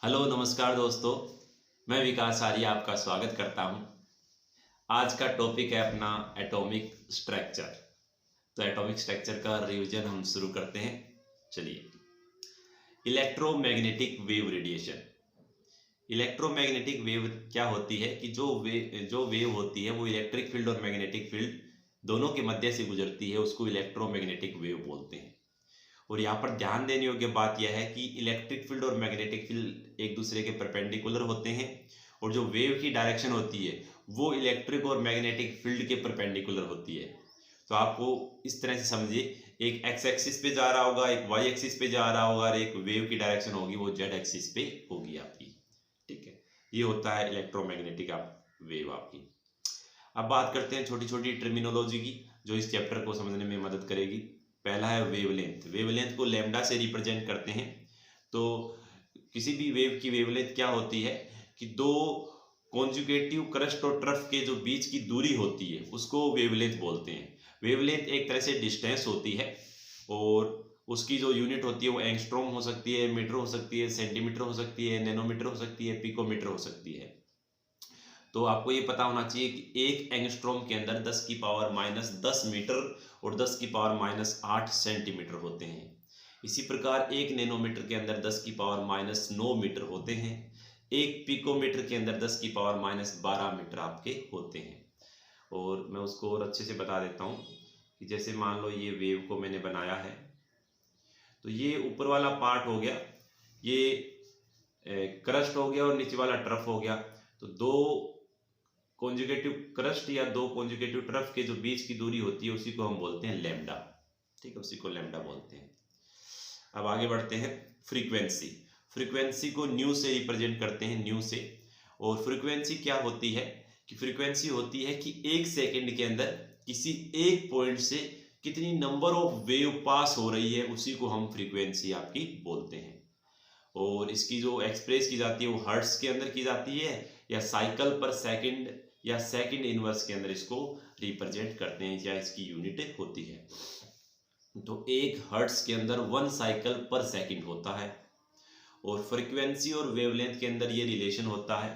Hello नमस्कार दोस्तों। मैं विकास आर्य आपका स्वागत करता हूं। आज का टॉपिक है अपना एटॉमिक स्ट्रक्चर। तो एटॉमिक स्ट्रक्चर का रिवीजन हम शुरू करते हैं। चलिए, electromagnetic wave radiation. Electromagnetic wave क्या होती है कि जो वेव होती है वो इलेक्ट्रिक फील्ड और मैग्नेटिक फील्ड दोनों के मध्य से गुजरती है, उसको इलेक्ट्रोमैग्नेटिक वेव बोलते हैं। और यहाँ पर ध्यान देने योग्य बात यह है कि इलेक्ट्रिक फील्ड और मैग्नेटिक फील्ड एक दूसरे के परपेंडिकुलर होते हैं और जो वेव की डायरेक्शन होती है वो इलेक्ट्रिक और मैग्नेटिक फील्ड के परपेंडिकुलर होती है। तो आपको इस तरह से समझिए, एक एक्स एक्सिस पे जा रहा होगा, एक वाई एक्सिस पे जा रहा होगा और एक वेव की डायरेक्शन होगी वो जेड एक्सिस पे होगी आपकी। ठीक है, ये होता है इलेक्ट्रोमैग्नेटिक वेव आपकी। अब बात करते हैं छोटी छोटी टर्मिनोलॉजी की जो इस चैप्टर को समझने में मदद करेगी। पहला है वेवलेंथ। वेवलेंथ को लैम्डा से रिप्रेजेंट करते हैं। तो किसी भी वेव की वेवलेंथ क्या होती है कि दो कॉन्जुगेटिव क्रस्ट और ट्रफ के जो बीच की दूरी होती है उसको वेवलेंथ बोलते हैं। वेवलेंथ एक तरह से डिस्टेंस होती है और उसकी जो यूनिट होती है वो एंगस्ट्रॉम हो सकती है, मीटर हो सकती है, सेंटीमीटर हो सकती है, नैनोमीटर हो सकती है, पिकोमीटर हो सकती है। तो आपको ये पता होना चाहिए कि एक एंगस्ट्रॉम के अंदर 10 की पावर -10 मीटर और 10 की पावर -8 सेंटीमीटर होते हैं। इसी प्रकार एक नैनोमीटर के अंदर 10 की पावर -9 मीटर होते हैं। एक पिकोमीटर के अंदर 10 की पावर -12 मीटर आपके होते हैं। और मैं उसको और अच्छे से बता देता हूँ कि जैसे मान लो ये वेव को मैंने बनाया है, तो ये ऊपर वाला पार्ट हो गया, ये क्रस्ट हो गया और नीचे वाला ट्रफ हो गया। तो दो कॉन्जुगेटिव क्रस्ट या दो कॉन्जुगेटिव ट्रफ के जो बीच की दूरी होती है उसी को हम बोलते हैं लैम्डा। ठीक है, उसी को लैम्डा बोलते हैं। अब आगे बढ़ते हैं। फ्रीक्वेंसी। फ्रीक्वेंसी को न्यू से रिप्रेजेंट करते हैं, न्यू से। और फ्रीक्वेंसी क्या होती है कि फ्रीक्वेंसी होती है कि एक सेकंड के अंदर किसी एक पॉइंट से कितनी नंबर ऑफ वेव पास हो रही है उसी को हम फ्रीक्वेंसी आपकी बोलते हैं। और इसकी जो एक्सप्रेस की जाती है वो हर्ट्ज के अंदर की जाती है या साइकिल पर सेकंड या सेकंड इनवर्स के अंदर इसको रिप्रेजेंट करते हैं या इसकी यूनिट होती है। तो एक हर्ट्ज के अंदर 1 साइकिल पर सेकंड होता है। और फ्रीक्वेंसी और वेवलेंथ के अंदर ये रिलेशन होता है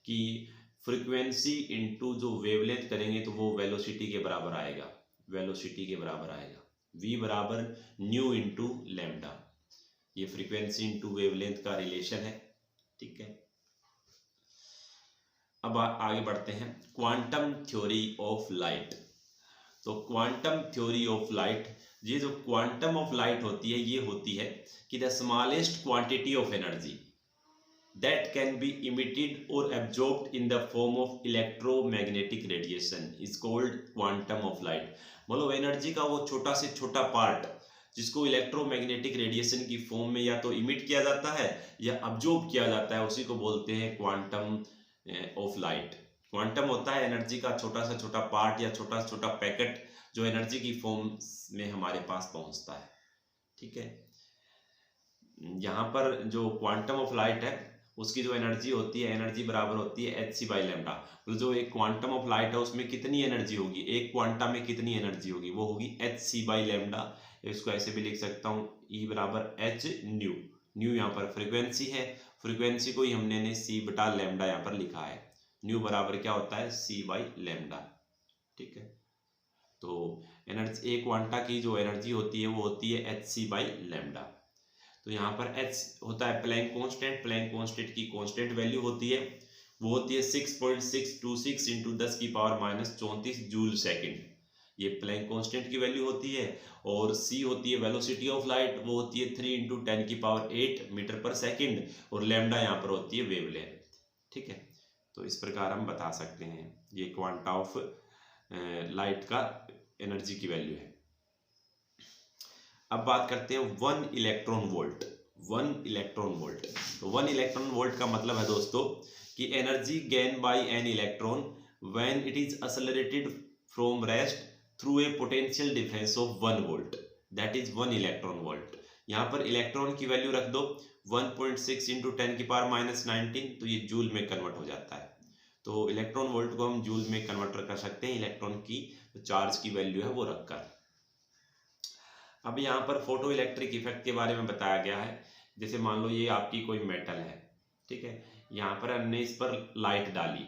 कि फ्रीक्वेंसी इंटू जो वेवलेंथ करेंगे तो वो वेलोसिटी के बराबर आएगा। वेलोसिटी के बराबर आएगा, v बराबर न्यू इंटू लैम्डा। ये फ्रीक्वेंसी इंटू वेवलेंथ का रिलेशन है। ठीक है, अब आगे बढ़ते हैं। Quantum theory of light. तो क्वांटम थ्योरी ऑफ लाइट, ये जो क्वांटम ऑफ लाइट होती है ये होती है कि the smallest quantity of energy that can be emitted और absorbed in the form of electromagnetic radiation is called quantum of light. मतलब एनर्जी का वो छोटा से छोटा पार्ट जिसको इलेक्ट्रोमैग्नेटिक रेडिएशन की फॉर्म में या तो इमिट किया जाता है या अब्जॉर्ब किया जाता है, उसी को बोलते हैं क्वांटम ऑफ लाइट। क्वांटम होता है एनर्जी का छोटा सा छोटा पार्ट या छोटा सा छोटा पैकेट जो एनर्जी की फॉर्म में हमारे पास पहुंचता है। ठीक है, यहाँ पर जो क्वांटम ऑफ लाइट है उसकी जो एनर्जी होती है, एनर्जी बराबर होती है hc बाई लैम्डा। मतलब जो एक क्वांटम ऑफ लाइट है उसमें कितनी एनर्जी होगी, एक क्वांटा में कितनी एनर्जी होगी, वो होगी hc बाई लैम्डा। इसको ऐसे भी लिख सकता हूँ, E बराबर h न्यू। न्यू यहाँ पर फ्रीक्वेंसी है, फ्रीक्वेंसी को ही हमने c बटा लैम्डा यहाँ पर लिखा है। न्यू बराबर क्या होता है, c बाई लैम्डा। ठीक है, तो एनर्जी एक क्वांटा की जो एनर्जी होती है वो होती है hc बाई लैम्डा। तो यहाँ पर h होता है प्लैंक कांस्टेंट। प्लैंक कांस्टेंट की कांस्टेंट वैल्यू होती है, वो होती है 6.626 इंटू 10 की पावर -34 जूल सेकंड। ये प्लैंक कांस्टेंट की वैल्यू होती है। और c होती है वेलोसिटी ऑफ लाइट, वो होती है 3 इंटू 10 की पावर 8 मीटर पर सेकंड। और लैम्डा यहाँ पर होती है वेवलेंथ। ठीक है, तो इस प्रकार हम बता सकते हैं ये क्वांटा ऑफ लाइट का एनर्जी की वैल्यू है। अब बात करते हैं 1 इलेक्ट्रॉन वोल्ट। 1 इलेक्ट्रॉन वोल्ट, तो 1 इलेक्ट्रॉन वोल्ट का मतलब है दोस्तों कि energy gain by an electron when it is accelerated from rest through a potential difference of 1 volt, that is 1 electron volt. यहाँ पर इलेक्ट्रॉन की वैल्यू रख दो 1.6 इंटू 10 की पावर -19, तो ये जूल में कन्वर्ट हो जाता है। तो इलेक्ट्रॉन वोल्ट को हम जूल में कन्वर्ट कर सकते हैं इलेक्ट्रॉन की चार्ज की वैल्यू है वो रखकर। अब यहाँ पर फोटो इलेक्ट्रिक इफेक्ट के बारे में बताया गया है। जैसे मान लो ये आपकी कोई मेटल है, ठीक है। यहाँ पर हमने इस पर लाइट डाली,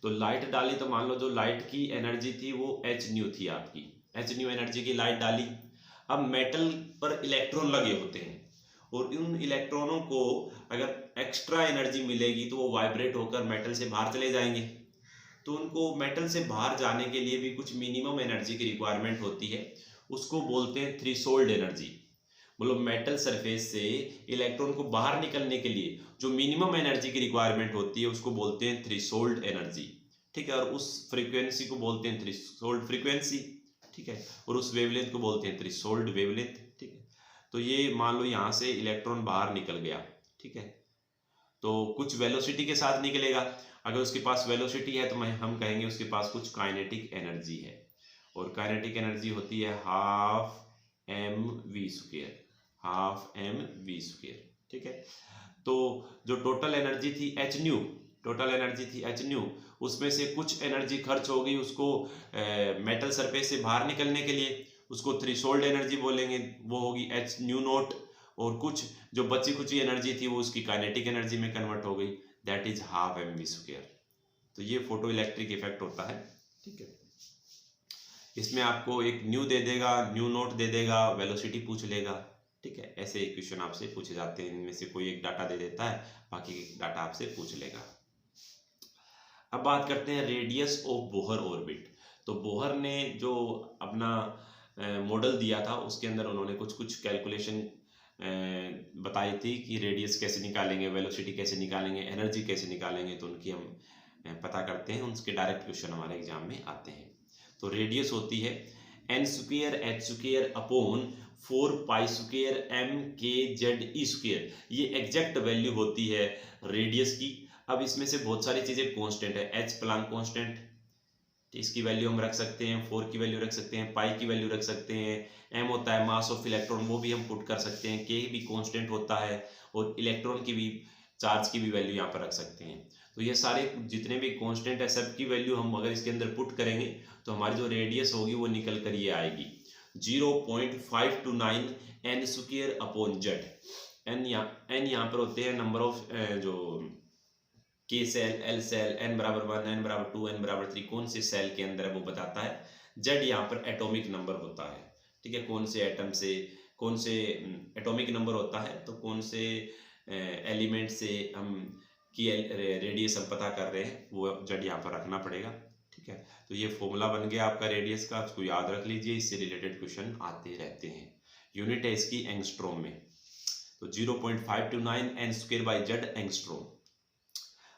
तो लाइट डाली तो मान लो जो लाइट की एनर्जी थी वो एच न्यू थी आपकी, एच न्यू एनर्जी की लाइट डाली। अब मेटल पर इलेक्ट्रॉन लगे होते हैं और उन इलेक्ट्रॉनों को अगर एक्स्ट्रा एनर्जी मिलेगी तो वो वाइब्रेट होकर मेटल से बाहर चले जाएंगे। तो उनको मेटल से बाहर जाने के लिए भी कुछ मिनिमम एनर्जी की रिक्वायरमेंट होती है, उसको बोलते हैं थ्रेशोल्ड एनर्जी। मतलब मेटल सरफेस से इलेक्ट्रॉन को बाहर निकलने के लिए जो मिनिमम एनर्जी की रिक्वायरमेंट होती है उसको बोलते हैं थ्रेशोल्ड एनर्जी, ठीक है। और उस फ्रीक्वेंसी को बोलते हैं थ्रेशोल्ड फ्रीक्वेंसी, ठीक है। और उस वेवलेंथ को बोलते हैं थ्रेशोल्ड वेवलेंथ, ठीक है। तो ये मान लो यहाँ से इलेक्ट्रॉन बाहर निकल गया, ठीक है, तो कुछ वेलोसिटी के साथ निकलेगा। अगर उसके पास वेलोसिटी है तो हम कहेंगे उसके पास कुछ काइनेटिक एनर्जी है, और काइनेटिक एनर्जी होती है half m v square, half m v square, ठीक है। तो जो टोटल एनर्जी थी एच न्यू, टोटल एनर्जी थी एच न्यू, उसमें से कुछ एनर्जी खर्च हो गई उसको मेटल सरफेस से बाहर निकलने के लिए, उसको थ्रेशोल्ड एनर्जी बोलेंगे, वो होगी एच न्यू नोट। और कुछ जो बची खुची एनर्जी थी वो उसकी काइनेटिक एनर्जी में कन्वर्ट हो गई, that is half m v square. तो ये फोटो इलेक्ट्रिक इफेक्ट होता है, ठीक है। इसमें आपको एक न्यू दे देगा, न्यू नोट दे देगा, वेलोसिटी पूछ लेगा, ठीक है। ऐसे क्वेश्चन आपसे पूछे जाते हैं, इनमें से कोई एक डाटा दे देता है, बाकी डाटा आपसे पूछ लेगा। अब बात करते हैं रेडियस ऑफ बोहर ऑर्बिट। तो बोहर ने जो अपना मॉडल दिया था उसके अंदर उन्होंने कुछ कुछ कैलकुलेशन बताई थी कि रेडियस कैसे निकालेंगे, वेलोसिटी कैसे निकालेंगे, एनर्जी कैसे निकालेंगे, तो उनकी हम पता करते हैं, उसके डायरेक्ट क्वेश्चन हमारे एग्जाम में आते हैं। तो रेडियस होती है n square h square upon 4 pi square m k Z e square, ये एग्जैक्ट वैल्यू होती है रेडियस की। अब इसमें से बहुत सारी चीजें कांस्टेंट है, एच प्लांक कांस्टेंट, इसकी वैल्यू हम रख सकते हैं, 4 की वैल्यू रख सकते हैं, पाई की वैल्यू रख सकते हैं, एम होता है मास ऑफ इलेक्ट्रॉन, वो भी हम पुट कर सकते हैं, के भी कांस्टेंट होता है, और इलेक्ट्रॉन की भी, चार्ज की भी वैल्यू यहाँ पर रख सकते हैं। तो ये सारे जितने भी कांस्टेंट है सब की वैल्यू हम अगर इसके अंदर पुट करेंगे तो हमारी जो रेडियस होगी वो निकल कर ये आएगी 0.529 n square upon Z. N यहाँ पर होते हैं नंबर ऑफ जो के सेल, एल सेल, एन बराबर 1, एन बराबर 2, एन बराबर 3, कौन से सेल के अंदर है वो बताता है। जेड यहाँ पर एटॉमिक नंबर होता है, ठीक है, कौन से एटम से, कौन से एटॉमिक नंबर होता है, तो कौन से एलिमेंट से हम की रेडियस हम पता कर रहे हैं वो जेड यहाँ पर रखना पड़ेगा, ठीक है। तो ये फॉर्मूला बन गया आपका रेडियस का, उसको याद रख लीजिए, इससे रिलेटेड क्वेश्चन आते रहते हैं। यूनिट है इसकी एंगस्ट्रॉम में, तो 0.529 n square by Z angstrom.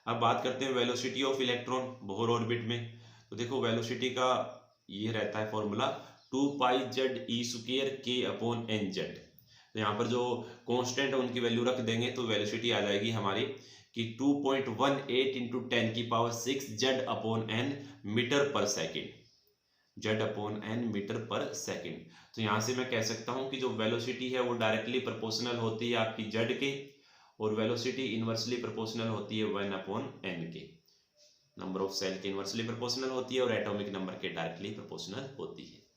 अब बात करते हैं velocity of electron Bohr orbit में। तो देखो वेलोसिटी का ये रहता है formula 2 pi Z e square k upon n Z. तो यहाँ पर जो कांस्टेंट है उनकी वैल्यू रख देंगे तो वेलोसिटी आ जाएगी हमारी कि 2.18 इंटू 10 की power 6 Z upon n metre per second, Z upon n metre per second. तो यहाँ से मैं कह सकता हूँ कि जो वेलोसिटी है वो डायरेक्टली प्रोपोर्शनल होती है आपकी जेड के, और वेलोसिटी इनवर्सली प्रोपोर्शनल होती है 1 अपॉन एन के, नंबर ऑफ सेल के इनवर्सली प्रोपोर्शनल होती है और एटॉमिक नंबर के डायरेक्टली प्रोपोर्शनल होती है।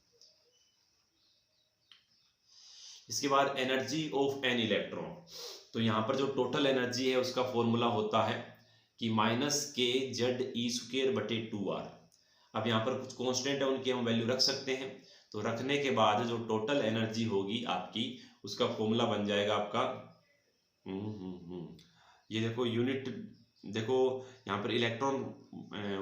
इसके बाद एनर्जी ऑफ एन इलेक्ट्रॉन। तो यहाँ पर जो टोटल एनर्जी है उसका फॉर्मूला होता है कि माइनस के जेड ई स्क्वायर बटे 2r। अब यहाँ पर कुछ कांस्टेंट है उनकी हम वैल्यू रख सकते हैं, तो रखने के बाद जो टोटल एनर्जी होगी आपकी उसका फॉर्मूला बन जाएगा आपका ये देखो यूनिट, देखो यहाँ पर इलेक्ट्रॉन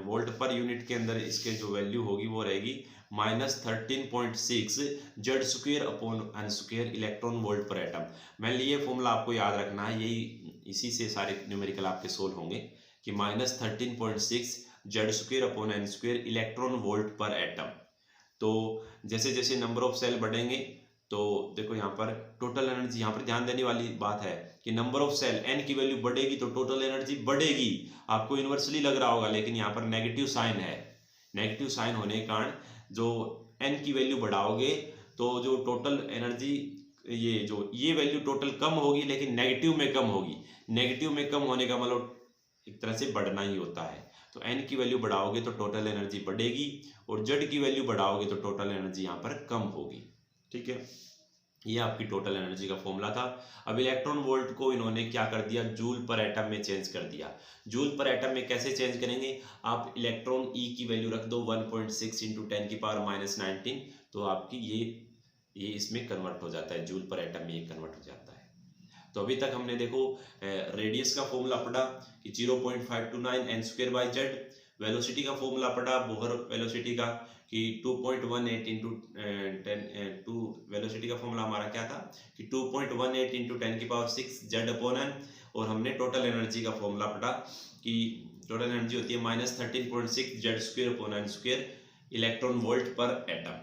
वोल्ट पर यूनिट के अंदर इसके जो वैल्यू होगी वो रहेगी -13.6 Z square upon n square electron volt per atom. मैंने ये फॉर्मूला आपको याद रखना है, यही इसी से सारे न्यूमेरिकल आपके सोल्व होंगे कि -13.6 Z square upon n square electron volt per atom. तो जैसे जैसे नंबर ऑफ सेल बढ़ेंगे तो देखो यहाँ पर टोटल एनर्जी, यहाँ पर ध्यान देने वाली बात है कि नंबर ऑफ सेल एन की वैल्यू बढ़ेगी तो टोटल एनर्जी बढ़ेगी। आपको इन्वर्सली लग रहा होगा लेकिन यहाँ पर नेगेटिव साइन है, नेगेटिव साइन होने के कारण जो एन की वैल्यू बढ़ाओगे तो जो टोटल एनर्जी ये वैल्यू टोटल कम होगी लेकिन नेगेटिव में कम होगी। नेगेटिव में कम होने का मतलब एक तरह से बढ़ना ही होता है। तो एन की वैल्यू बढ़ाओगे तो टोटल एनर्जी बढ़ेगी और जेड की वैल्यू बढ़ाओगे तो टोटल एनर्जी यहाँ पर कम होगी, ठीक है। ये आपकी टोटल एनर्जी का फॉर्मूला था। अब इलेक्ट्रॉन वोल्ट को इन्होंने क्या कर दिया, जूल पर एटम में चेंज कर दिया। जूल पर एटम में कैसे चेंज करेंगे, आप इलेक्ट्रॉन ई की वैल्यू रख दो 1.6 इंटू 10⁻⁻19, तो आपकी ये इसमें कन्वर्ट हो जाता है, जूल पर एटम में ये कन्वर्ट हो जाता है। तो अभी तक हमने देखो रेडियस का फॉर्मूला पढ़ा कि 0.529 n²/z, वेलोसिटी का फॉर्मूला पढ़ा बोहर वेलोसिटी का कि 2.18 इंटू 10 वेलोसिटी का फॉर्मूला हमारा क्या था कि 2.18 इंटू 10⁻6 z/n, और हमने टोटल एनर्जी का फॉर्मूला पढ़ा कि टोटल एनर्जी होती है -13.6 z²/n² electron volt per atom.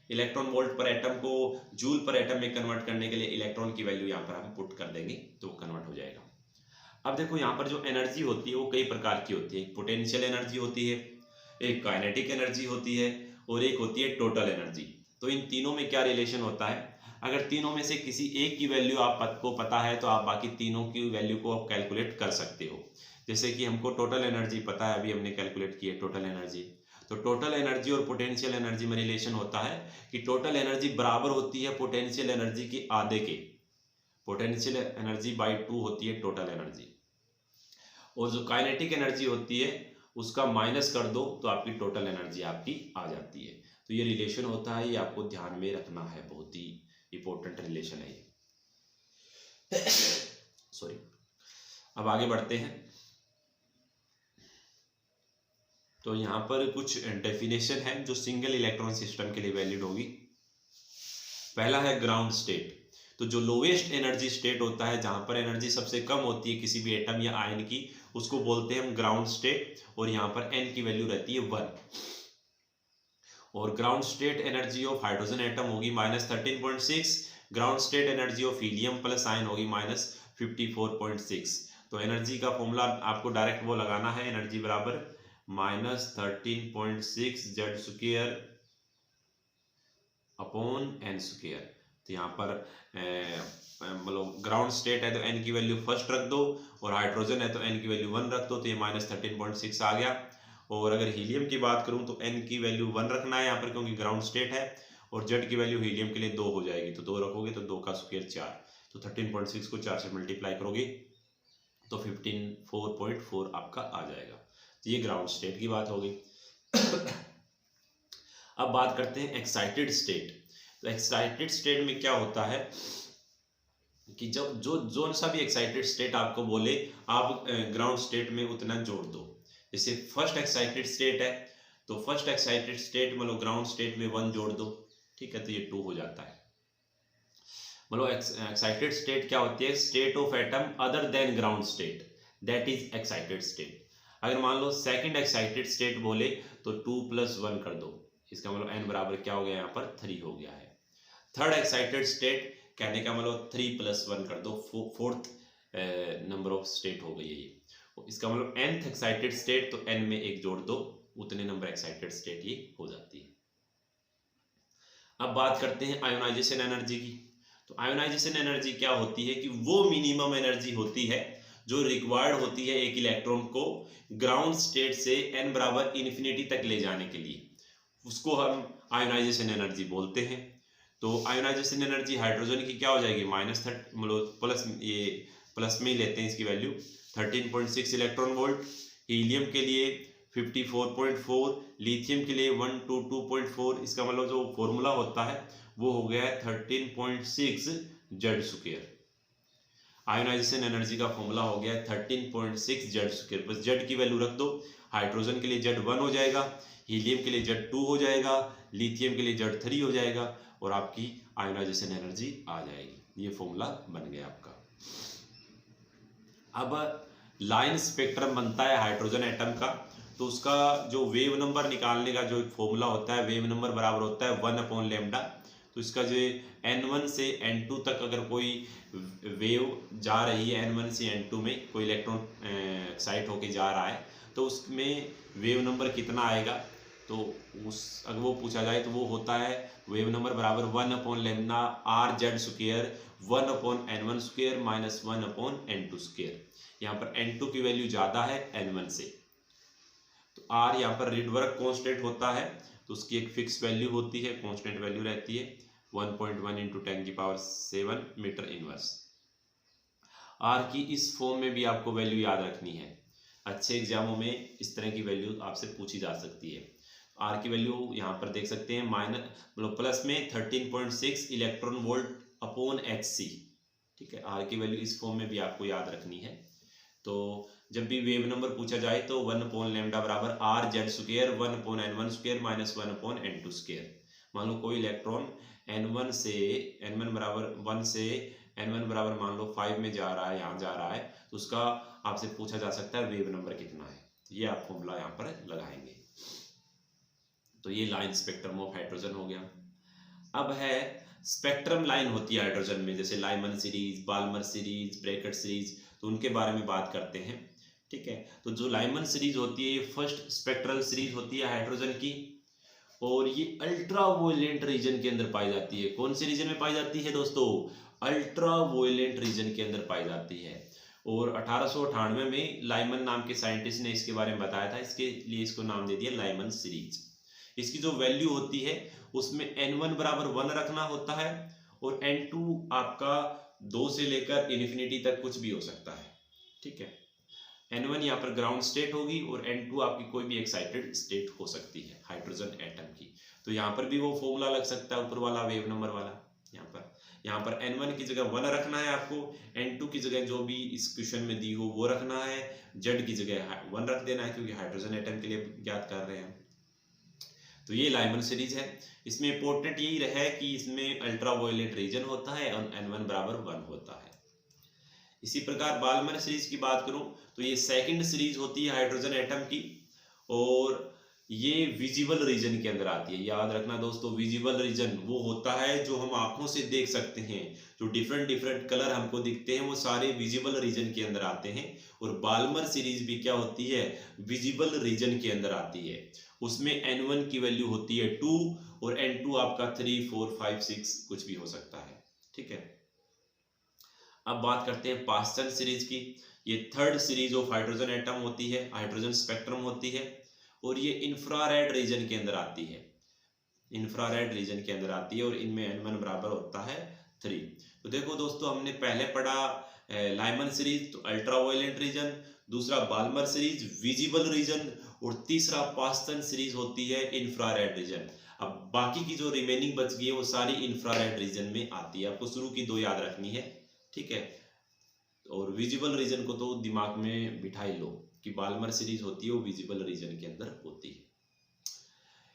Electron volt per atom को जूल पर एटम में कन्वर्ट करने के लिए इलेक्ट्रॉन की वैल्यू यहाँ पर हम पुट कर देंगे तो वो कन्वर्ट हो जाएगा। अब देखो यहाँ पर जो एनर्जी होती है वो कई प्रकार की होती है, एक पोटेंशियल एनर्जी होती है, एक काइनेटिक एनर्जी होती है, और एक होती है टोटल एनर्जी। तो इन तीनों में क्या रिलेशन होता है, अगर तीनों में से किसी एक की वैल्यू आपको पता है तो आप बाकी तीनों की वैल्यू को आप कैलकुलेट कर सकते हो। जैसे कि हमको टोटल एनर्जी पता है, अभी हमने कैलकुलेट की है टोटल एनर्जी, तो टोटल एनर्जी और पोटेंशियल एनर्जी में रिलेशन होता है कि टोटल एनर्जी बराबर होती है पोटेंशियल एनर्जी के आधे के, पोटेंशियल एनर्जी बाई 2 होती है टोटल एनर्जी, और जो काइनेटिक एनर्जी होती है उसका माइनस कर दो तो आपकी टोटल एनर्जी आपकी आ जाती है। तो ये रिलेशन होता है, ये आपको ध्यान में रखना है, बहुत ही इंपॉर्टेंट रिलेशन है ये। सॉरी, अब आगे बढ़ते हैं। तो यहाँ पर कुछ डेफिनेशन है जो सिंगल इलेक्ट्रॉन सिस्टम के लिए वैलिड होगी। पहला है ग्राउंड स्टेट, तो जो लोवेस्ट एनर्जी स्टेट होता है, जहां पर एनर्जी सबसे कम होती है किसी भी एटम या आयन की, उसको बोलते हैं हम ग्राउंड स्टेट, और यहाँ पर n की वैल्यू रहती है 1। और ground state energy of hydrogen atom होगी -13.6, ground state energy of helium plus ion होगी -54.6। तो एनर्जी का फॉर्मूला आपको डायरेक्ट वो लगाना है, एनर्जी बराबर -13.6 z² अपॉन n²। तो यहाँ पर मतलब ग्राउंड स्टेट है तो n की वैल्यू फर्स्ट रख दो, और हाइड्रोजन है तो n की वैल्यू 1 रख दो, तो ये -13.6 आ गया। और अगर हीलियम की बात करूँ तो n की वैल्यू 1 रखना है यहाँ पर, क्योंकि ग्राउंड स्टेट है, और z की वैल्यू हीलियम के लिए 2 हो जाएगी, तो 2 रखोगे तो 2 का स्क्वायर 4, तो 13.6 को 4 से मल्टीप्लाई करोगे तो 15.4 आपका आ जाएगा। तो ये ग्राउंड स्टेट की बात हो गई। अब बात करते हैं एक्साइटेड स्टेट। तो एक्साइटेड स्टेट में क्या होता है कि जब जो सा भी एक्साइटेड स्टेट आपको बोले, आप ग्राउंड स्टेट में उतना जोड़ दो। जैसे फर्स्ट एक्साइटेड स्टेट है तो फर्स्ट एक्साइटेड स्टेट मतलब ग्राउंड स्टेट में 1 जोड़ दो, ठीक है, तो ये 2 हो जाता है। मतलब एक्साइटेड स्टेट क्या होती है, state of atom other than ground state, that is excited state. अगर मान लो सेकंड एक्साइटेड स्टेट बोले तो 2 + 1 कर दो, इसका मतलब n बराबर क्या हो गया, यहाँ पर 3 हो गया है। थर्ड एक्साइटेड स्टेट कहने का मतलब 3 + 1 कर दो, फोर्थ नंबर ऑफ स्टेट हो गई है ये। इसका मतलब nth एक्साइटेड स्टेट, तो n में 1 जोड़ दो, उतने नंबर एक्साइटेड स्टेट ये हो जाती है। अब बात करते हैं आयोनाइजेशन एनर्जी की। तो आयोनाइजेशन एनर्जी क्या होती है कि वो मिनिमम एनर्जी होती है जो रिक्वायर्ड होती है एक इलेक्ट्रॉन को ग्राउंड स्टेट से n बराबर इन्फिनिटी तक ले जाने के लिए, उसको हम आयोनाइजेशन एनर्जी बोलते हैं। तो आयोनाइजेशन एनर्जी हाइड्रोजन की क्या हो जाएगी, -30 मतलब प्लस में ही लेते हैं इसकी वैल्यू 13.6 इलेक्ट्रॉन वोल्ट, हीलियम के लिए 54.4, लिथियम के लिए 122.4। इसका मतलब जो फॉर्मूला होता है वो हो गया है 13.6 z²। आयोनाइजेशन एनर्जी का फॉर्मूला हो गया है 13.6 z²। बस z की वैल्यू रख दो, हाइड्रोजन के लिए z 1 हो जाएगा, हीलियम के लिए z 2 हो जाएगा, लिथियम के लिए z 3 हो जाएगा, और आपकी आयोनाइजेशन एनर्जी आ जाएगी। ये फॉर्मूला बन गया आपका। अब लाइन स्पेक्ट्रम बनता है हाइड्रोजन एटम का, तो उसका जो वेव नंबर निकालने का जो फॉर्मूला होता है, वेव नंबर बराबर होता है 1/λ। तो इसका जो n1 से n2 तक अगर कोई वेव जा रही है, n1 से n2 में कोई इलेक्ट्रॉन एक्साइट होके जा रहा है, तो उसमें वेव नंबर कितना आएगा, तो उस अगर वो पूछा जाए तो वो होता है वेव नंबर बराबर 1/λ/z², 1/n1² - 1/n2²। यहाँ पर n2 की वैल्यू ज़्यादा है n1 से, तो r यहाँ पर रीड वर्क कॉन्स्टेंट होता है, तो उसकी एक फिक्स वैल्यू होती है, कॉन्स्टेंट वैल्यू रहती है, 1.1 इंटू 10⁷ मीटर इनवर्स। आर की इस फॉर्म में भी आपको वैल्यू याद रखनी है। अच्छे एग्जामों में इस तरह की वैल्यू आपसे पूछी जा सकती है। आर की वैल्यू यहाँ पर देख सकते हैं मतलब प्लस में 13.6 इलेक्ट्रॉन वोल्ट अपॉन HC। ठीक है, आर की वैल्यू इस फॉर्म में भी आपको याद रखनी है। तो जब भी वेव नंबर पूछा जाए तो 1/λ बराबर RZ² 1/N1² माइनस 1/N2²। मान लो कोई इलेक्ट्रॉन N1 से N1 बराबर 1 से N1 बराबर मान लो 5 में जा रहा है, यहाँ जा रहा है, तो उसका आपसे पूछा जा सकता है वेव नंबर कितना है। तो ये आप फॉर्मूला यहाँ पर लगाएंगे। तो ये लाइन स्पेक्ट्रम ऑफ हाइड्रोजन हो गया। अब है स्पेक्ट्रम लाइन होती है हाइड्रोजन में, जैसे Lyman series, Balmer series, Brackett series, तो उनके बारे में बात करते हैं। ठीक है, तो जो लाइमन सीरीज होती है ये फर्स्ट स्पेक्ट्रल सीरीज होती है हाइड्रोजन की, और ये अल्ट्रा वोलेंट रीजन के अंदर पाई जाती है। कौन से रीजन में पाई जाती है दोस्तों? अल्ट्रा वोलेंट रीजन के अंदर पाई जाती है। और 1898 में लाइमन नाम के साइंटिस्ट ने इसके बारे में बताया था, इसके लिए इसको नाम दे दिया लाइमन सीरीज। इसकी जो वैल्यू होती है उसमें N1 बराबर 1 रखना होता है, और N2 आपका 2 से लेकर इन्फिनिटी तक कुछ भी हो सकता है। ठीक है, N1 यहाँ पर ग्राउंड स्टेट होगी और N2 आपकी कोई भी एक्साइटेड स्टेट हो सकती है हाइड्रोजन एटम की। तो यहाँ पर भी वो फॉर्मूला लग सकता है ऊपर वाला वेव नंबर वाला। यहाँ पर N1 की जगह 1 रखना है आपको, N2 की जगह जो भी इस क्वेश्चन में दी हो वो रखना है, Z की जगह 1 रख देना है, क्योंकि हाइड्रोजन एटम के लिए ज्ञात कर रहे हैं। तो ये लाइमन सीरीज है। इसमें इंपॉर्टेंट यही है कि इसमें अल्ट्रा वायलेट रीजन होता है और N1 बराबर 1 होता है। इसी प्रकार बाल्मर सीरीज की बात करूं तो ये सेकंड सीरीज होती है हाइड्रोजन एटम की, और ये विजिबल रीजन के अंदर आती है। याद रखना दोस्तों, विजिबल रीजन वो होता है जो हम आंखों से देख सकते हैं, जो डिफरेंट कलर हमको दिखते हैं वो सारे विजिबल रीजन के अंदर आते हैं। और बाल्मर सीरीज भी क्या होती है? विजिबल रीजन के अंदर आती है। उसमें N1 की वैल्यू होती है 2 और N2 आपका 3, 4, 5, 6 कुछ भी हो सकता है। ठीक है, अब बात करते हैं पास्चन सीरीज की। ये third series of hydrogen atom होती है, हाइड्रोजन स्पेक्ट्रम होती है, और ये इंफ्रारेड रीजन के अंदर आती है। इंफ्रारेड रीजन के अंदर आती है और इनमें N1 बराबर होता है 3। तो देखो दोस्तों, हमने पहले पढ़ा लाइमन सीरीज तो अल्ट्रा वायलेट रीजन, दूसरा बाल्मर सीरीज विजिबल रीजन, और तीसरा पास्चन सीरीज होती है इंफ्रारेड रीजन। अब बाकी की जो रिमेनिंग बच गई है वो सारी इंफ्रारेड रीजन में आती है। आपको शुरू की 2 याद रखनी है। ठीक है, और विजिबल रीजन को तो दिमाग में बिठा ही लो कि बाल्मर सीरीज होती है वो विजिबल रीजन के अंदर होती है।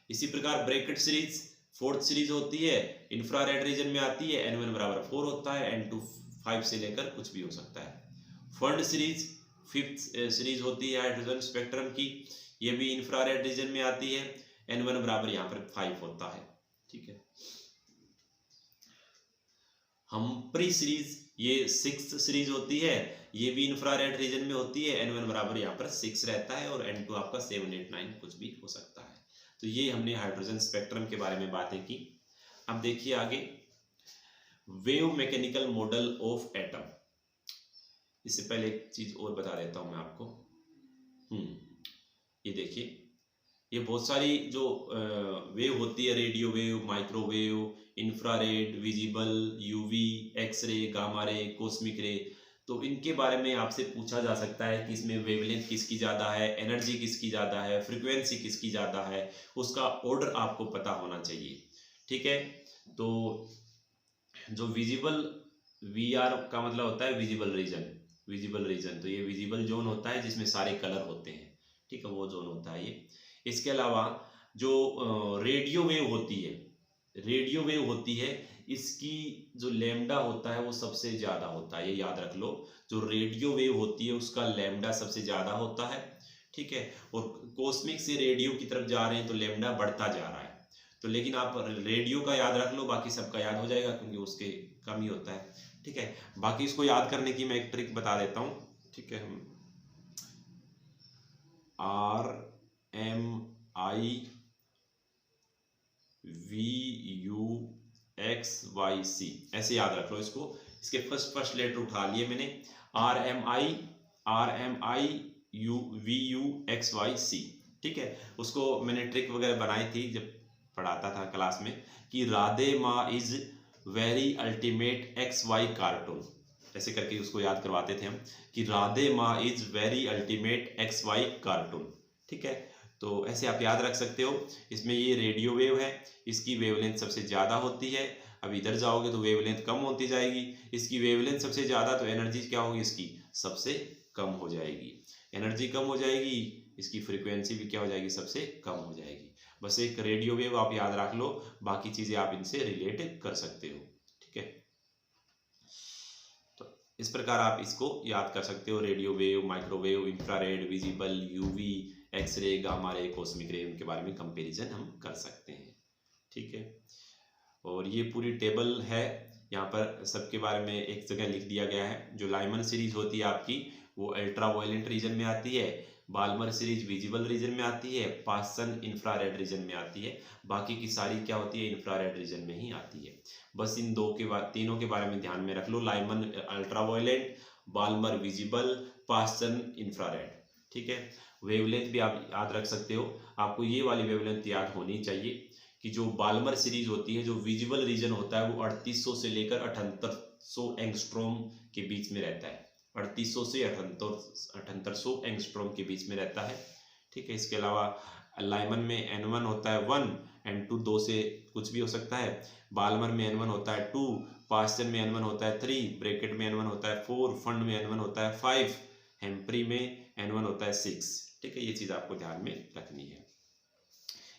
इसी प्रकार ब्रैकेट सीरीज फोर्थ सीरीज होती है, इंफ्रारेड रीजन में आती है, N1 बराबर 4 होता है, N2 5 से लेकर कुछ भी हो सकता है। फंड सीरीज फिफ्थ सीरीज होती है हाइड्रोजन स्पेक्ट्रम की, ये भी इंफ्रारेड रीजन में आती है, N1 बराबर यहाँ पर 5 होता है। ठीक है, हम्प्री सीरीज ये 6th सीरीज होती है, ये भी इंफ्रारेड रीजन में होती है, N1 बराबर यहाँ पर 6 रहता है, और N2 आपका 7, 8, 9 कुछ भी हो सकता है। तो ये हमने हाइड्रोजन स्पेक्ट्रम के बारे में बातें की। अब देखिए आगे, wave mechanical model of atom. इससे पहले एक चीज और बता देता हूं मैं आपको। ये देखिए, ये बहुत सारी जो वेव होती है, radio wave, microwave, infrared, visible, UV, X-ray, gamma ray, cosmic ray, तो इनके बारे में आपसे पूछा जा सकता है कि इसमें वेवलेंथ किसकी ज़्यादा है, एनर्जी किसकी ज़्यादा है, फ्रीक्वेंसी किसकी ज़्यादा है, उसका ऑर्डर आपको पता होना चाहिए। ठीक है, तो जो विजिबल VR का मतलब होता है विजिबल रीजन, तो ये विजिबल जोन होता है जिसमें सारे कलर होते हैं। ठीक है, वो जोन होता है ये। इसके अलावा जो रेडियो वेव होती है, इसकी जो लैम्डा होता है वो सबसे ज़्यादा होता है, ये याद रख लो। जो रेडियो वेव होती है उसका लैम्डा सबसे ज़्यादा होता है। ठीक है, और कॉस्मिक से रेडियो की तरफ जा रहे हैं तो लैम्डा बढ़ता जा रहा है। तो लेकिन आप रेडियो का याद रख लो, बाकी सबका याद हो जाएगा क्योंकि उसके कम ही होता है। ठीक है, बाकी इसको याद करने की मैं एक ट्रिक बता देता हूँ। ठीक है, हम RMI VUXYC ऐसे याद रख लो इसको। इसके फर्स्ट लेटर उठा लिए मैंने, RMI VUXYC। ठीक है, उसको मैंने ट्रिक वगैरह बनाई थी जब पढ़ाता था क्लास में कि Radhe Maa is very ultimate X Y cartoon, ऐसे करके उसको याद करवाते थे हम कि Radhe Maa is very ultimate X Y cartoon. ठीक है, तो ऐसे आप याद रख सकते हो। इसमें ये रेडियो वेव है, इसकी वेवलेंथ सबसे ज़्यादा होती है। अब इधर जाओगे तो वेवलेंथ कम होती जाएगी, इसकी वेवलेंथ सबसे ज़्यादा, तो एनर्जी क्या होगी इसकी सबसे कम हो जाएगी। एनर्जी कम हो जाएगी, इसकी फ्रीक्वेंसी भी क्या हो जाएगी सबसे कम हो जाएगी। बस एक रेडियो वेव आप याद रख लो, बाकी चीज़ें आप इनसे रिलेट कर सकते हो। ठीक है, तो इस प्रकार आप इसको याद कर सकते हो, radio wave, microwave, infrared, visible, UV, X-ray, gamma ray, cosmic ray, उनके बारे में कंपैरिजन हम कर सकते हैं। ठीक है, और ये पूरी टेबल है, यहाँ पर सबके बारे में एक जगह लिख दिया गया है। जो लाइमन सीरीज होती है आपकी वो अल्ट्रा वायलेंट रीजन में आती है, बाल्मर सीरीज विजिबल रीजन में आती है, पासन इंफ्रारेड रीजन में आती है, बाकी की सारी क्या होती है इंफ्रारेड रीजन में ही आती है। बस इन तीनों के बारे में ध्यान में रख लो, Lyman ultra violet, Balmer visible, Paschen infrared. ठीक है, वेवलेंथ भी आप याद रख सकते हो, आपको ये वाली वेवलेंथ याद होनी चाहिए कि जो बाल्मर सीरीज होती है, जो विजिबल रीजन होता है वो 3800 से लेकर 7800 एंगस्ट्रॉम के बीच में रहता है, 3800 से 7800 एंगस्ट्रॉम के बीच में रहता है। ठीक है, इसके अलावा लाइमन में N1 होता है 1, N2 2 से कुछ भी हो सकता है, बाल्मर में N1 होता है 2, पास्चन में N1 होता है 3, ब्रैकेट में N1 होता है 4, फंड में N1 होता है 5, हेम्प्री में N1 होता है 6। ठीक है, ये चीज़ आपको ध्यान में रखनी है।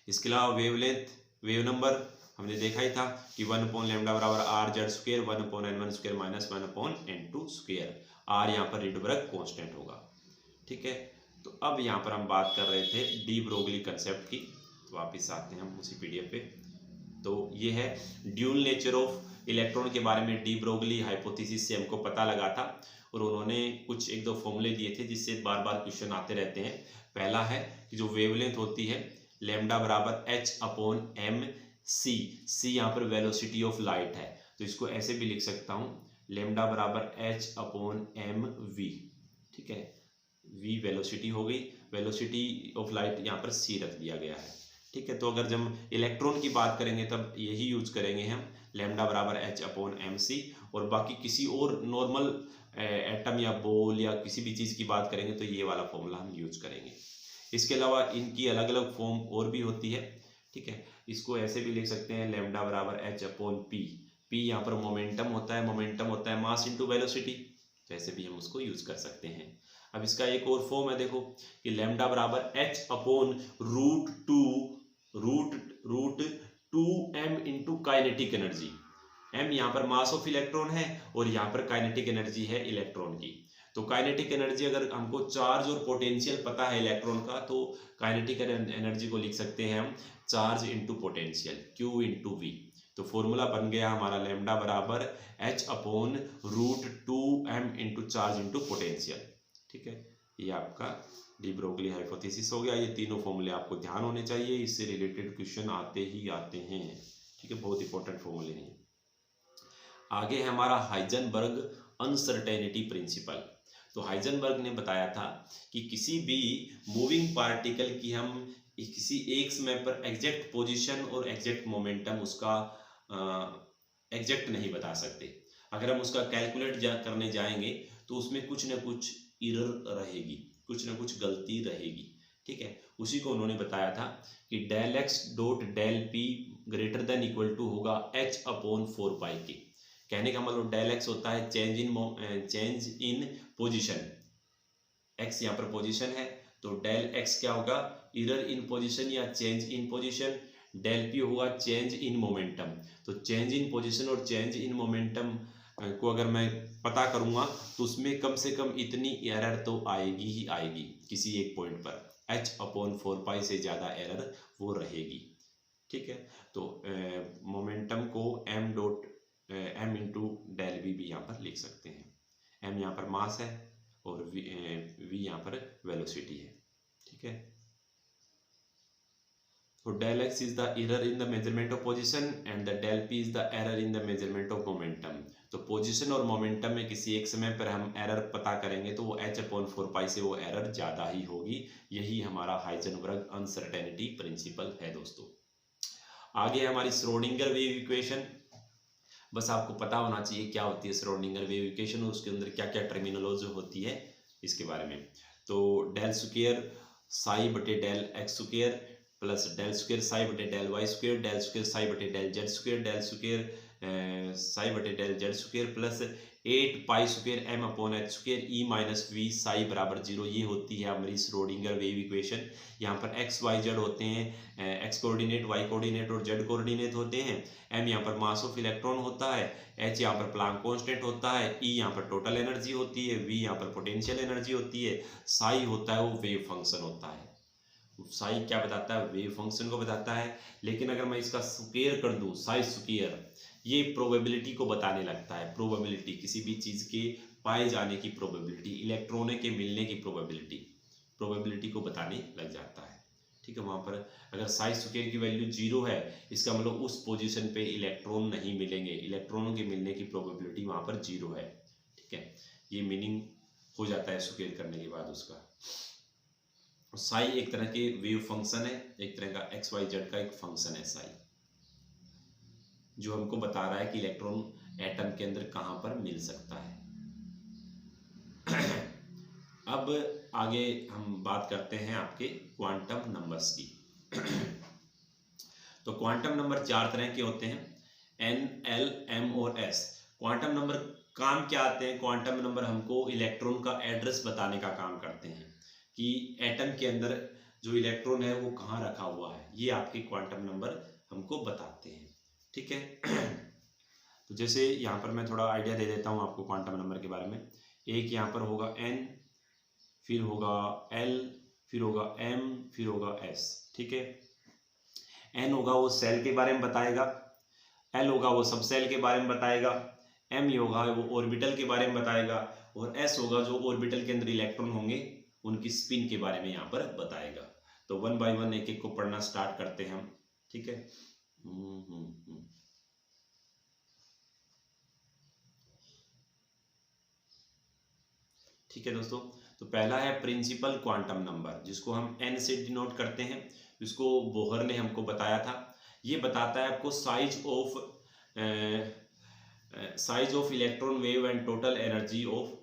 इसके अलावा वेवलेंथ, वेव नंबर हमने देखा ही था कि 1/λ बराबर R Z square, 1/n1 square minus 1/n2 square, R यहाँ पर रिडबर्ग कांस्टेंट होगा। ठीक है, तो अब यहाँ पर हम बात कर रहे थे डी ब्रोगली कंसेप्ट की, तो वापिस आते हैं हम उसी पीडीएफ पे। तो ये है ड्यूल नेचर ऑफ इलेक्ट्रॉन के बारे में डी ब्रोगली हाइपोथेसिस से हमको पता लगा था, और उन्होंने कुछ एक दो फॉर्मूले दिए थे जिससे बार बार क्वेश्चन आते रहते हैं। पहला है कि जो वेवलेंथ होती है लैम्डा बराबर h/m c, सी यहाँ पर वेलोसिटी ऑफ लाइट है, तो इसको ऐसे भी लिख सकता हूँ, लैम्डा बराबर h/m v। ठीक है, v वेलोसिटी हो गई, वेलोसिटी ऑफ लाइट यहाँ पर c रख दिया गया है। ठीक है, तो अगर जब इलेक्ट्रॉन की बात करेंगे तब यही यूज करेंगे हम, लैम्डा बराबर h/m c, और बाकी किसी और नॉर्मल एटम या बॉल या किसी भी चीज़ की बात करेंगे तो ये वाला फॉर्मूला हम यूज करेंगे। इसके अलावा इनकी अलग अलग फॉर्म और भी होती है। ठीक है, इसको ऐसे भी लिख सकते हैं, लैम्डा बराबर h/p, p यहाँ पर मोमेंटम होता है मास इनटू वेलोसिटी, तो ऐसे भी हम उसको यूज कर सकते हैं। अब इसका एक और फॉर्म है, देखो कि लैम्डा बराबर h/√2m into kinetic energy. m यहाँ पर मास ऑफ इलेक्ट्रॉन है और यहाँ पर काइनेटिक एनर्जी है इलेक्ट्रॉन की। तो काइनेटिक एनर्जी, अगर हमको चार्ज और पोटेंशियल पता है इलेक्ट्रॉन का, तो काइनेटिक एनर्जी को लिख सकते हैं हम charge into potential, Q into V. तो फॉर्मूला बन गया हमारा लैम्डा बराबर h/√2m into charge into potential. ठीक है, ये आपका डी ब्रोगली हाइपोथेसिस हो गया। ये तीनों फॉर्मूले आपको ध्यान होने चाहिए, इससे रिलेटेड क्वेश्चन आते ही आते हैं। ठीक है, बहुत इंपॉर्टेंट फॉर्मूले हैं। आगे है हमारा हाइजेनबर्ग अनसर्टेनिटी प्रिंसिपल। तो हाइजेनबर्ग ने बताया था कि किसी भी मूविंग पार्टिकल की हम किसी एक समय पर एग्जैक्ट पोजीशन और एग्जैक्ट मोमेंटम उसका एग्जैक्ट नहीं बता सकते। अगर हम उसका कैलकुलेट करने जाएंगे तो उसमें कुछ न कुछ एरर रहेगी, कुछ न कुछ गलती रहेगी। ठीक है, उसी को उन्होंने बताया था कि del x dot del p greater than equal to होगा h/4π के। कहने का मतलब डेल एक्स होता है चेंज इन पोजीशन, एक्स यहाँ पर पोजीशन है, तो डेल एक्स क्या होगा, एरर इन पोजीशन या change in position. Del p होगा चेंज इन मोमेंटम। तो चेंज इन पोजीशन और चेंज इन मोमेंटम को अगर मैं पता करूंगा तो उसमें कम से कम इतनी एरर तो आएगी ही आएगी, किसी एक पॉइंट पर h/4π से ज़्यादा एरर वो रहेगी। ठीक है, तो मोमेंटम को m इंटू डेल वी भी यहाँ पर लिख सकते हैं। m यहाँ पर मास है और v यहाँ पर वेलोसिटी है। ठीक है, तो del x is the error in the measurement of position and the del p is the error in the measurement of momentum. तो पोजीशन और मोमेंटम में किसी एक समय पर हम एरर पता करेंगे तो वो h/4π से वो एरर ज़्यादा ही होगी। यही हमारा हाइजेनबर्ग अनसर्टेनिटी प्रिंसिपल है दोस्तों। आगे है हमारी श्रोडिंगर वेव इक्वेशन। बस आपको पता होना चाहिए क्या होती है श्रोडिंगर वेव इक्वेशन, उसके अंदर क्या क्या टर्मिनोलॉजी होती है इसके बारे में। तो डेल स्क्वायर साई बटे del x square plus del square psi बटे del y square, del square psi बटे del z square, del square psi बटे del z square plus 8 pi square m upon h square E minus V psi बराबर 0। ये होती है हमारी Schrodinger wave equation. यहाँ पर एक्स वाई जेड होते हैं, एक्स कोऑर्डिनेट, वाई कोऑर्डिनेट और जेड कोऑर्डिनेट होते हैं। एम यहाँ पर मास ऑफ इलेक्ट्रॉन होता है, एच यहाँ पर प्लांक कांस्टेंट होता है, ई यहाँ पर टोटल एनर्जी होती है, वी यहाँ पर पोटेंशियल एनर्जी होती है, साई होता है वो वेव फंक्शन होता है। साई क्या बताता है? वेव फंक्शन को बताता है। लेकिन अगर मैं इसका स्क्वायर कर दूं, साई स्क्वायर, ये प्रोबेबिलिटी को बताने लगता है। प्रोबेबिलिटी किसी भी चीज़ के पाए जाने की प्रोबेबिलिटी, इलेक्ट्रॉनों के मिलने की प्रोबेबिलिटी को बताने लग जाता है। ठीक है, वहाँ पर अगर साई स्क्वायर की वैल्यू 0 है, इसका मतलब उस पोजीशन पे इलेक्ट्रॉन नहीं मिलेंगे, इलेक्ट्रॉनों के मिलने की प्रोबेबिलिटी वहाँ पर 0 है। ठीक है, ये मीनिंग हो जाता है स्क्वायर करने के बाद उसका। साई एक तरह के वेव फंक्शन है, एक तरह का एक्स वाई जेड का एक फंक्शन है साई, जो हमको बता रहा है कि इलेक्ट्रॉन एटम के अंदर कहाँ पर मिल सकता है। अब आगे हम बात करते हैं आपके क्वांटम नंबर्स की। तो क्वांटम नंबर 4 तरह के होते हैं, एन, एल, एम और एस। क्वांटम नंबर काम क्या आते हैं? क्वांटम नंबर हमको इलेक्ट्रॉन का एड्रेस बताने का काम करते हैं कि एटम के अंदर जो इलेक्ट्रॉन है वो कहाँ रखा हुआ है, ये आपके क्वांटम नंबर हमको बताते हैं। ठीक है, तो जैसे यहाँ पर मैं थोड़ा आइडिया दे देता हूँ आपको क्वांटम नंबर के बारे में। एक यहाँ पर होगा एन, फिर होगा एल, फिर होगा एम, फिर होगा एस। ठीक है, एन होगा वो सेल के बारे में बताएगा, एल होगा वो सब सेल के बारे में बताएगा, एम होगा वो ऑर्बिटल के बारे में बताएगा, और एस होगा जो ऑर्बिटल के अंदर इलेक्ट्रॉन होंगे उनकी स्पिन के बारे में यहाँ पर बताएगा। तो 1 बाय 1 एक एक को पढ़ना स्टार्ट करते हैं हम। ठीक है, ठीक है दोस्तों, तो पहला है प्रिंसिपल क्वांटम नंबर, जिसको हम एन से डिनोट करते हैं। इसको बोहर ने हमको बताया था। ये बताता है आपको size of electron wave and total energy of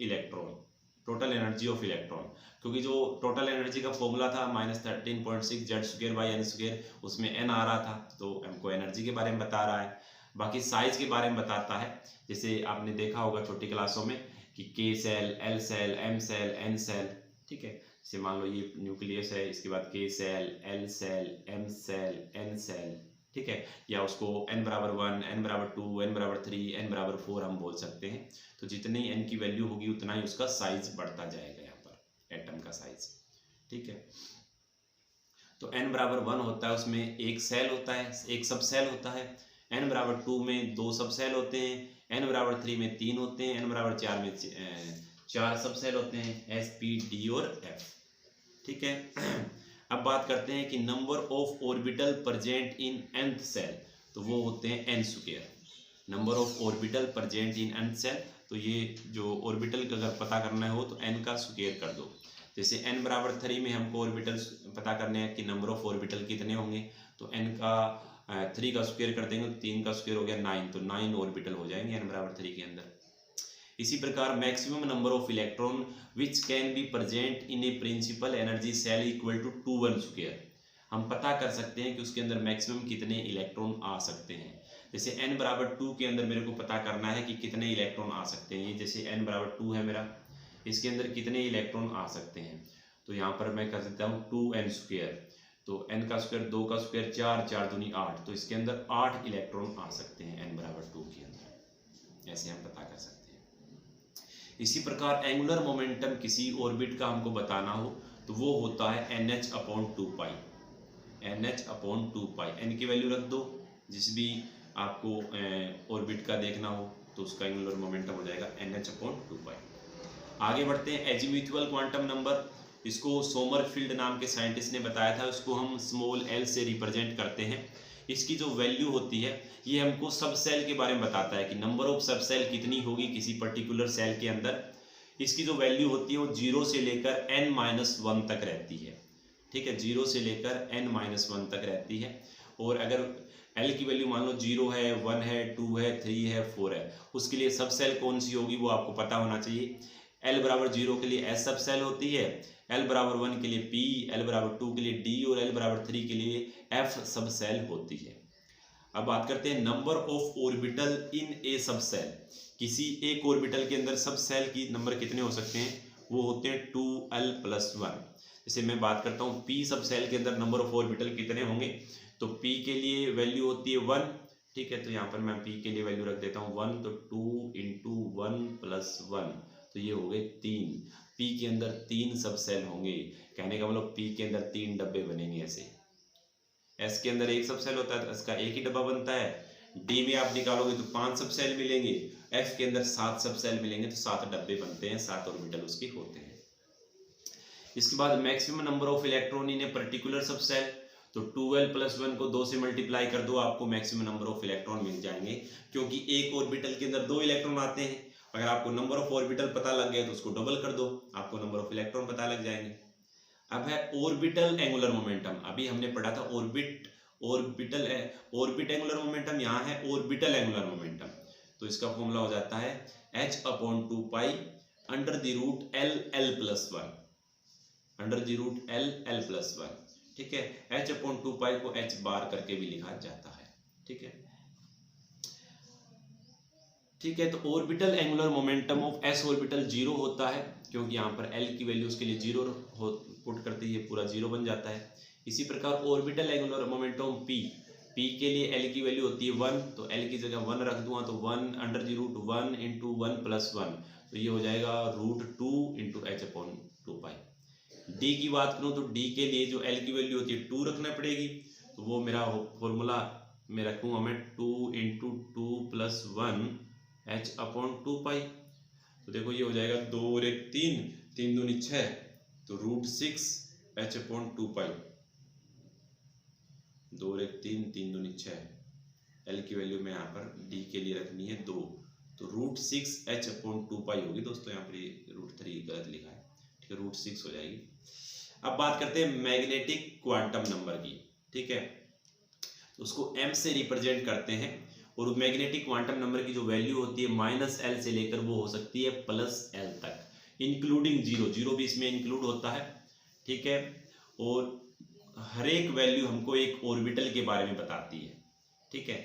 electron, क्योंकि जो टोटल एनर्जी का फॉर्मूला था -13.6 Z square by n square, उसमें एन आ रहा था, तो हमको एनर्जी के बारे में बता रहा है। बाकी साइज के बारे में बताता है, जैसे आपने देखा होगा छोटी क्लासों में कि K shell, L shell, M shell, N shell. ठीक है, जैसे मान लो ये न्यूक्लियस है, इसके बाद K shell, L shell, M shell, N shell. ठीक है, या उसको n बराबर 1, n बराबर 2, n बराबर 3, n बराबर 4 हम बोल सकते हैं। तो जितनी n की वैल्यू होगी उतना ही उसका साइज बढ़ता जाएगा यहाँ पर एटम का साइज। ठीक है, तो n बराबर 1 होता है, उसमें एक सेल होता है, एक सब सेल होता है। n बराबर 2 में 2 सब सेल होते हैं, n बराबर 3 में 3 होते हैं, n बराबर 4 में 4 सब सेल होते हैं, s, p, d और f। ठीक है, अब बात करते हैं कि number of orbital present in nth shell, तो वो होते हैं n square. Number of orbital present in nth shell, तो ये जो ऑर्बिटल का अगर पता करना हो तो n का स्क्वायर कर दो। जैसे n बराबर 3 में हमको ऑर्बिटल पता करने हैं कि नंबर ऑफ ऑर्बिटल कितने होंगे, तो n का 3 का स्क्वायर कर देंगे, 3 का स्क्वायर हो गया 9, तो 9 ऑर्बिटल हो जाएंगे n बराबर 3 के अंदर। इसी प्रकार maximum number of electron which can be present in a principal energy shell equal to 2 square. हम पता कर सकते हैं कि उसके अंदर मैक्सिमम कितने इलेक्ट्रॉन आ सकते हैं। जैसे n बराबर 2 के अंदर मेरे को पता करना है कि कितने इलेक्ट्रॉन आ सकते हैं। ये जैसे n बराबर 2 है मेरा, इसके अंदर कितने इलेक्ट्रॉन आ सकते हैं, तो यहाँ पर मैं कर सकता हूँ 2n स्क्वायर, तो n का स्क्वायर 2 का स्क्वायर 4, 4 दूनी 8, तो इसके अंदर 8 इलेक्ट्रॉन आ सकते हैं n बराबर 2 के अंदर। ऐसे हम पता कर सकते हैं। इसी प्रकार एंगुलर मोमेंटम किसी ऑर्बिट का हमको बताना हो तो वो होता है NH/2π। NH/2π, n की वैल्यू रख दो, जिस भी आपको ऑर्बिट का देखना हो तो उसका एंगुलर मोमेंटम हो जाएगा NH/2π। आगे बढ़ते हैं एजीम्यूचुअल क्वांटम नंबर। इसको सोमरफील्ड नाम के साइंटिस्ट ने बताया था, उसको हम स्मॉल l से रिप्रेजेंट करते हैं। इसकी जो वैल्यू होती है ये हमको सब सेल के बारे में बताता है कि नंबर ऑफ सब सेल कितनी होगी किसी पर्टिकुलर सेल के अंदर। इसकी जो वैल्यू होती है वो 0 से लेकर n-1 तक रहती है। ठीक है, 0 से लेकर n-1 तक रहती है। और अगर एल की वैल्यू मान लो 0 है, 1 है, 2 है, 3 है, 4 है, उसके लिए सब सेल कौन सी होगी वो आपको पता होना चाहिए। एल बराबर 0 के लिए एस सब सेल होती है, एल बराबर 1 के लिए पी, एल बराबर 2 के लिए डी और एल बराबर 3 के लिए एफ सब सेल होती है। अब बात करते हैं नंबर ऑफ ऑर्बिटल इन ए सब सेल। किसी एक ऑर्बिटल के अंदर सब सेल की नंबर कितने हो सकते हैं, वो होते हैं 2l+1। जैसे मैं बात करता हूँ पी सब सेल के अंदर नंबर ऑफ ऑर्बिटल कितने होंगे, तो पी के लिए वैल्यू होती है 1, ठीक है, तो यहाँ पर मैं पी के लिए वैल्यू रख देता हूँ 1, तो 2 × 1+1, तो ये हो गए 3। पी के अंदर 3 सब सेल होंगे, कहने का मतलब पी के अंदर 3 डब्बे बनेंगे ऐसे। एस के अंदर एक सब सेल होता है तो इसका एक ही डब्बा बनता है। डी में आप निकालोगे तो 5 सब सेल मिलेंगे, एफ के अंदर 7 सब सेल मिलेंगे, तो 7 डब्बे बनते हैं, 7 ऑर्बिटल उसके होते हैं। इसके बाद maximum number of electron in a particular सब सेल, तो 2l+1 को 2 से मल्टीप्लाई कर दो, आपको मैक्सिमम नंबर ऑफ इलेक्ट्रॉन मिल जाएंगे, क्योंकि एक ऑर्बिटल के अंदर 2 इलेक्ट्रॉन आते हैं। अगर आपको नंबर ऑफ ऑर्बिटल पता लग गया तो उसको डबल कर दो, आपको नंबर ऑफ इलेक्ट्रॉन पता लग जाएंगे। अब है ऑर्बिटल एंगुलर मोमेंटम, अभी हमने पढ़ा था ऑर्बिट एंगुलर मोमेंटम, यहाँ है ऑर्बिटल एंगुलर मोमेंटम, तो इसका फॉर्मूला हो जाता है h/2π √l+1, √l+1, ठीक है। h/2π को h बार करके भी लिखा जाता है, ठीक है, ठीक है। तो orbital angular momentum of s orbital 0 होता है, क्योंकि यहाँ पर l की वैल्यू उसके लिए 0 पुट करते ही पूरा 0 बन जाता है। इसी प्रकार ऑर्बिटल एंगुलर मोमेंटम p के लिए l की वैल्यू होती है 1, तो l की जगह 1 रख दूंगा तो 1 √1 × 1+1, तो ये हो जाएगा √2 × h/2π। d की बात करूँ तो d के लिए जो l की वैल्यू होती है 2 रखना पड़ेगी, तो वो मेरा फॉर्मूला में रखूँगा मैं 2 × 2+1 h/2π। तो देखो ये हो जाएगा 2 और 1 3, 3 दूनी 6, तो √6 h/2π, 2 और 1 3, 3 दूनी 6, l की वैल्यू में यहाँ पर d के लिए रखनी है 2, तो √6 h/2π होगी दोस्तों, यहाँ पर √3 गलत लिखा है, ठीक है, √6 हो जाएगी। अब बात करते हैं मैग्नेटिक क्वांटम नंबर की, ठीक है, तो उसको m से रिप्रेजेंट करते हैं, और मैग्नेटिक क्वांटम नंबर की जो वैल्यू होती है -l से लेकर वो हो सकती है +l तक, इंक्लूडिंग 0, 0 भी इसमें इंक्लूड होता है, ठीक है। और हर एक वैल्यू हमको एक ऑर्बिटल के बारे में बताती है, ठीक है,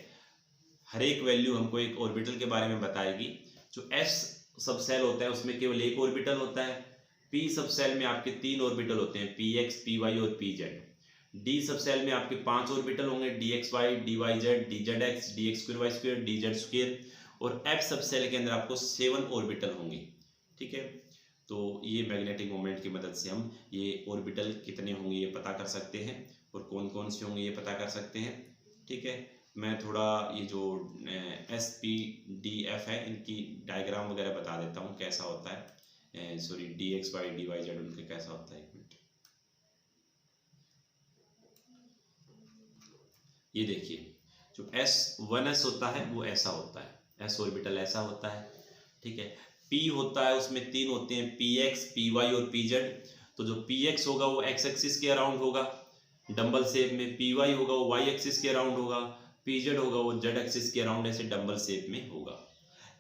हर एक वैल्यू हमको एक ऑर्बिटल के बारे में बताएगी। जो s सब सेल होता है उसमें केवल एक ऑर्बिटल होता है, p सब सेल में आपके 3 ऑर्बिटल होते हैं, px, py और pz। d सब सेल में आपके 5 ऑर्बिटल होंगे, dxy, dyz, dzx, dx²y², dz², और f सब सेल के अंदर आपको 7 ऑर्बिटल होंगे, ठीक है। तो ये मैग्नेटिक मोमेंट की मदद से हम ये ऑर्बिटल कितने होंगे ये पता कर सकते हैं, और कौन कौन से होंगे ये पता कर सकते हैं, ठीक है। मैं थोड़ा ये जो SPDF है इनकी डायग्राम वगैरह बता देता हूँ कैसा होता है, सॉरी dxy, dyz उनका कैसा होता है, एक मिनट। ये देखिए जो S1s होता है वो ऐसा होता है, s ऑर्बिटल ऐसा होता है, ठीक है। p होता है उसमें 3 होते हैं, px, py और pz। तो जो px होगा वो x एक्सिस के अराउंड होगा डंबल शेप में, py होगा वो y एक्सिस के अराउंड होगा, pz होगा वो z एक्सिस के अराउंड ऐसे डंबल शेप में होगा।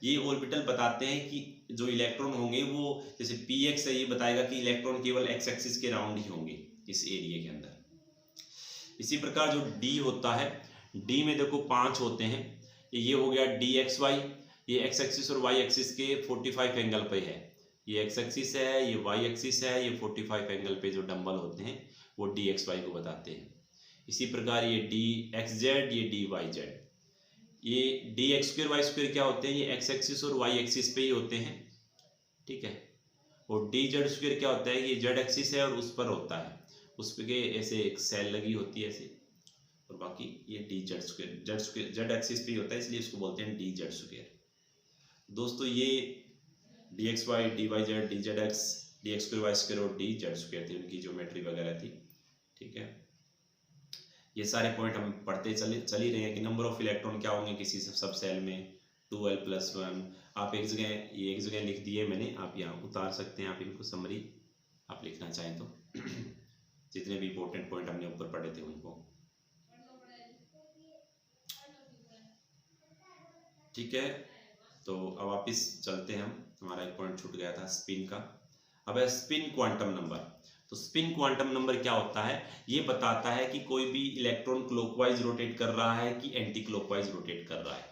ये ऑर्बिटल बताते हैं कि जो इलेक्ट्रॉन होंगे वो, जैसे px है ये बताएगा कि इलेक्ट्रॉन केवल x एक्सिस के अराउंड ही होंगे इस एरिया के अंदर। इसी प्रकार जो d होता है, d में देखो 5 होते हैं, ये हो गया dxy, ये x एक्सिस और y एक्सिस के 45 एंगल पे है, ये x एक्सिस है, ये y एक्सिस है, ये 45 एंगल पे जो डंबल होते हैं वो dxy को बताते हैं। इसी प्रकार ये dxz, ये dyz, ये dx² y² क्या होते हैं, ये x एक्सिस और y एक्सिस पे ही होते हैं, ठीक है। और dz² क्या होता है, ये z एक्सिस है और उस पर होता है, उस पे ऐसे एक सेल लगी होती है ऐसे, और बाकी ये dz², z एक्सिस पे होता है इसलिए इसको बोलते हैं dz²। दोस्तों ये dxy, dyz, dzx, dx² y² और dz² थी, उनकी ज्योमेट्री वगैरह थी, ठीक है। ये सारे पॉइंट हम पढ़ते चल ही रहे हैं कि नंबर ऑफ इलेक्ट्रॉन क्या होंगे किसी सब सेल में, 2l+1। आप एक जगह लिख दिए मैंने, आप यहाँ उतार सकते हैं, आप इनको समरी आप लिखना चाहें तो जितने भी इंपॉर्टेंट पॉइंट हमने ऊपर पढ़े थे उनको। ठीक है, तो अब वापिस चलते हैं हम, हमारा एक पॉइंट छूट गया था स्पिन का। अब है स्पिन क्वांटम नंबर। तो स्पिन क्वांटम नंबर क्या होता है, ये बताता है कि कोई भी इलेक्ट्रॉन क्लॉकवाइज रोटेट कर रहा है कि एंटी क्लॉकवाइज रोटेट कर रहा है।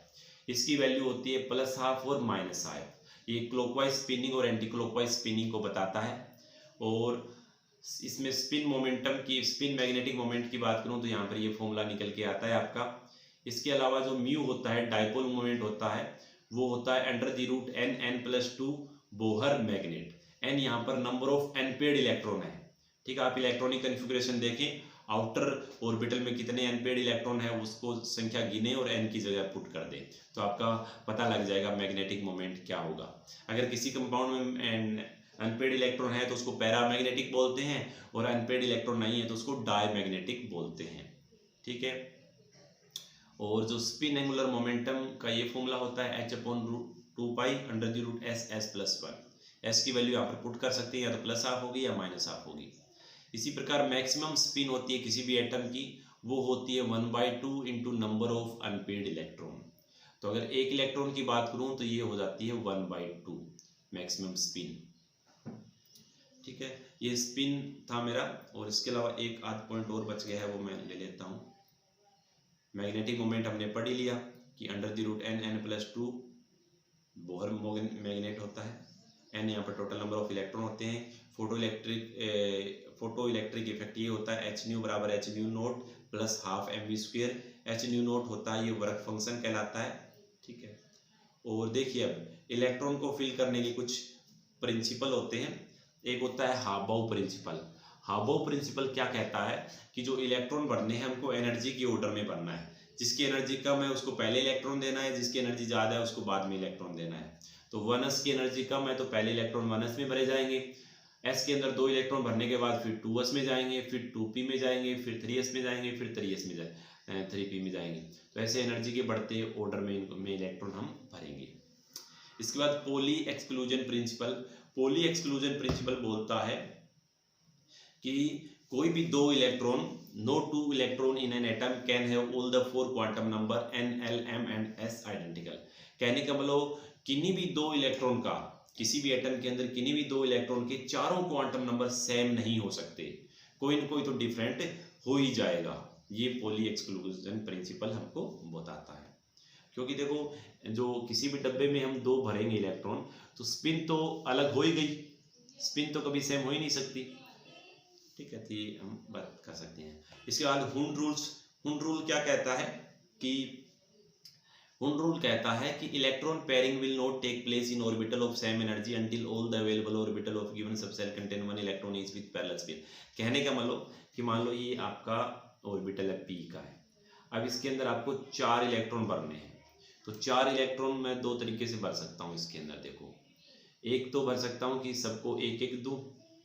इसकी वैल्यू होती है +½ और -½ ये क्लॉकवाइज स्पिनिंग और एंटी क्लॉकवाइज स्पिनिंग को बताता है। और इसमें स्पिन मोमेंटम की, स्पिन मैग्नेटिक मोमेंट की बात करूं तो यहाँ पर ये फॉर्मूला निकल के आता है आपका। इसके अलावा जो म्यू होता है, डाइपोल मोमेंट होता है, वो होता है √n+2 बोहर मैग्नेट। n यहाँ पर नंबर ऑफ अनपेड इलेक्ट्रॉन है। ठीक है, आप इलेक्ट्रॉनिक कन्फिगरेशन देखें, आउटर ऑर्बिटल में कितने अनपेड इलेक्ट्रॉन है उसको संख्या गिने और n की जगह पुट कर दें, तो आपका पता लग जाएगा मैग्नेटिक मोमेंट क्या होगा। अगर किसी कंपाउंड में अनपेड इलेक्ट्रॉन है तो उसको पैरामैग्नेटिक बोलते हैं, और अनपेड इलेक्ट्रॉन नहीं है तो उसको डायमैग्नेटिक बोलते हैं। ठीक है, और जो स्पिन एंगुलर मोमेंटम का ये फॉर्मूला होता है h/2π√s(s+1). s की वैल्यू यहाँ पर पुट कर सकते हैं, या तो +½ होगी या -½ होगी। इसी प्रकार मैक्सिमम स्पिन होती है किसी भी एटम की, वो होती है 1/2 into number of unpaired electron. तो अगर एक इलेक्ट्रॉन की बात करूं तो ये हो जाती है 1/2 मैक्सिमम स्पिन। ठीक है, ये स्पिन था मेरा, और इसके अलावा एक आध पॉइंट और बच गया है, वो मैं ले लेता हूँ। मैग्नेटिक मोमेंट हमने पढ़ ही लिया कि √n+2 बोहर मैग्नेट होता है। n यहाँ पर टोटल नंबर ऑफ इलेक्ट्रॉन होते हैं। फोटो इलेक्ट्रिक इफेक्ट ये होता है hν = hν0 + ½ mv²। hν0 होता है, ये वर्क फंक्शन कहलाता है। ठीक है, और देखिए अब इलेक्ट्रॉन को फिल करने के कुछ प्रिंसिपल होते हैं। एक होता है हाबाउ प्रिंसिपल। हाबाउ प्रिंसिपल क्या कहता है कि जो इलेक्ट्रॉन भरने हैं हमको एनर्जी की ऑर्डर में भरना है। जिसकी एनर्जी कम है उसको पहले इलेक्ट्रॉन देना है, जिसकी एनर्जी ज़्यादा है उसको बाद में इलेक्ट्रॉन देना है। तो 1s की एनर्जी कम है तो पहले इलेक्ट्रॉन 1s में भरे जाएंगे। s के अंदर 2 इलेक्ट्रॉन भरने के बाद फिर 2s में जाएंगे, फिर 2p में जाएंगे, फिर 3s में जाएंगे, फिर 3p में जाएंगे। तो ऐसे एनर्जी के बढ़ते ऑर्डर में इलेक्ट्रॉन हम भरेंगे। इसके बाद poly exclusion principle. Poly exclusion principle बोलता है कि कोई भी 2 electron, no 2 electron in an atom can have all the 4 quantum number n, l, m and s identical। कहने का मतलब किन्हीं भी 2 इलेक्ट्रॉन का, किसी भी एटम के अंदर किन्हीं भी 2 इलेक्ट्रॉन के चारों क्वांटम नंबर सेम नहीं हो सकते, कोई न कोई तो डिफरेंट हो ही जाएगा। ये पॉली एक्सक्लूजन प्रिंसिपल हमको बताता है। क्योंकि देखो जो किसी भी डब्बे में हम 2 भरेंगे इलेक्ट्रॉन तो स्पिन तो अलग हो ही गई, स्पिन तो कभी सेम हो ही नहीं सकती। ठीक है, तो ये हम बात कर सकते हैं। इसके बाद हुंड रूल्स। हुंड रूल क्या कहता है कि हुंड रूल कहता है कि electron pairing will not take place in orbital of same energy until all the available orbital of given subshell contain 1 electron each with parallel spin. कहने का मतलब कि मान लो ये आपका ऑर्बिटल है p का है, अब इसके अंदर आपको 4 इलेक्ट्रॉन भरने हैं। तो 4 इलेक्ट्रॉन मैं 2 तरीके से भर सकता हूँ इसके अंदर। देखो, एक तो भर सकता हूँ कि सबको एक एक दूं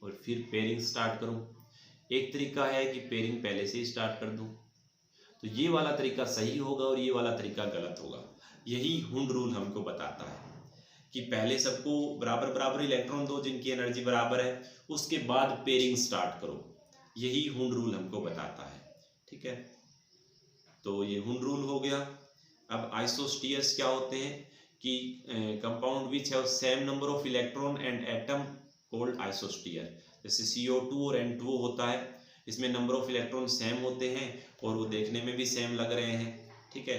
और फिर पेयरिंग स्टार्ट करूँ। एक तरीका है कि पेयरिंग पहले से ही स्टार्ट कर दूं। तो ये वाला तरीका सही होगा और ये वाला तरीका गलत होगा। यही हुंड रूल हमको बताता है कि पहले सबको बराबर बराबर इलेक्ट्रॉन दो जिनकी एनर्जी बराबर है, उसके बाद पेयरिंग स्टार्ट करो। यही हुंड रूल हमको बताता है। ठीक है, तो ये हुंड रूल हो गया। अब आइसोस्टीयर्स क्या होते हैं कि compound which have same number of electron and atom called isostere. जैसे CO2 और N2O होता है, इसमें नंबर ऑफ इलेक्ट्रॉन सेम होते हैं और वो देखने में भी सेम लग रहे हैं। ठीक है,